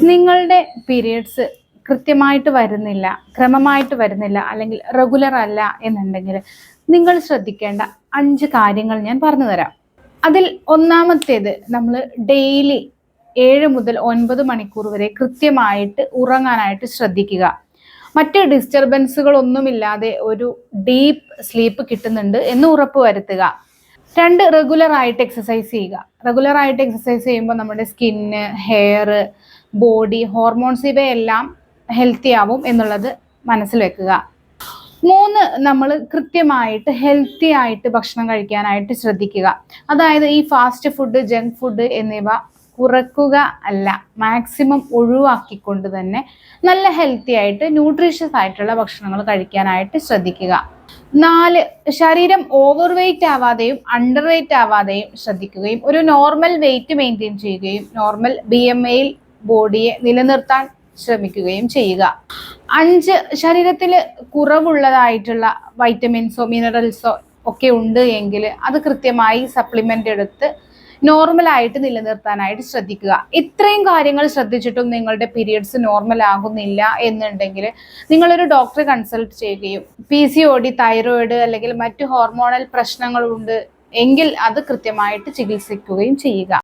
നിങ്ങളുടെ പീരിയഡ്സ് കൃത്യമായിട്ട് വരുന്നില്ല, ക്രമമായിട്ട് വരുന്നില്ല, അല്ലെങ്കിൽ റെഗുലർ അല്ല എന്നുണ്ടെങ്കിൽ നിങ്ങൾ ശ്രദ്ധിക്കേണ്ട 5 കാര്യങ്ങൾ ഞാൻ പറഞ്ഞു തരാം. അതിൽ ഒന്നാമത്തേത്, നമ്മൾ ഡെയിലി 7 മുതൽ 9 മണിക്കൂർ വരെ കൃത്യമായിട്ട് ഉറങ്ങാനായിട്ട് ശ്രദ്ധിക്കുക. മറ്റ് ഡിസ്റ്റർബൻസുകളൊന്നുമില്ലാതെ ഒരു ഡീപ്പ് സ്ലീപ്പ് കിട്ടുന്നുണ്ട് എന്ന് ഉറപ്പുവരുത്തുക. 2, റെഗുലർ ആയിട്ട് എക്സസൈസ് ചെയ്യുക. റെഗുലർ ആയിട്ട് എക്സസൈസ് ചെയ്യുമ്പോൾ നമ്മുടെ സ്കിന്ന്, ഹെയർ, ബോഡി, ഹോർമോൺസ് ഇവയെല്ലാം ഹെൽത്തി ആവും എന്നുള്ളത് മനസ്സിൽ വെക്കുക. 3, നമ്മൾ കൃത്യമായിട്ട് ഹെൽത്തി ആയിട്ട് ഭക്ഷണം കഴിക്കാനായിട്ട് ശ്രദ്ധിക്കുക. അതായത് ഈ ഫാസ്റ്റ് ഫുഡ്, ജങ്ക് ഫുഡ് എന്നിവ കുറക്കുക അല്ല, മാക്സിമം ഒഴിവാക്കിക്കൊണ്ട് തന്നെ നല്ല ഹെൽത്തി ആയിട്ട് ന്യൂട്രീഷ്യസ് ആയിട്ടുള്ള ഭക്ഷണങ്ങൾ കഴിക്കാനായിട്ട് ശ്രദ്ധിക്കുക. 4, ശരീരം ഓവർ വെയിറ്റ് ആവാതെയും അണ്ടർ വെയിറ്റ് ആവാതെയും ശ്രദ്ധിക്കുകയും ഒരു നോർമൽ വെയിറ്റ് മെയിൻറ്റെയിൻ ചെയ്യുകയും നോർമൽ BMI ബോഡിയെ നിലനിർത്താൻ ശ്രമിക്കുകയും ചെയ്യുക. 5, ശരീരത്തിൽ കുറവുള്ളതായിട്ടുള്ള വൈറ്റമിൻസോ മിനറൽസോ ഒക്കെ ഉണ്ട് എങ്കിൽ അത് കൃത്യമായി സപ്ലിമെന്റ് എടുത്ത് നോർമലായിട്ട് നിലനിർത്താനായിട്ട് ശ്രദ്ധിക്കുക. ഇത്രയും കാര്യങ്ങൾ ശ്രദ്ധിച്ചിട്ടും നിങ്ങളുടെ പീരിയഡ്സ് നോർമൽ ആകുന്നില്ല എന്നുണ്ടെങ്കിൽ നിങ്ങളൊരു ഡോക്ടറെ കൺസൾട്ട് ചെയ്യുകയും PCOD, തൈറോയിഡ് അല്ലെങ്കിൽ മറ്റു ഹോർമോണൽ പ്രശ്നങ്ങളുണ്ട് എങ്കിൽ അത് കൃത്യമായിട്ട് ചികിത്സിക്കുകയും ചെയ്യുക.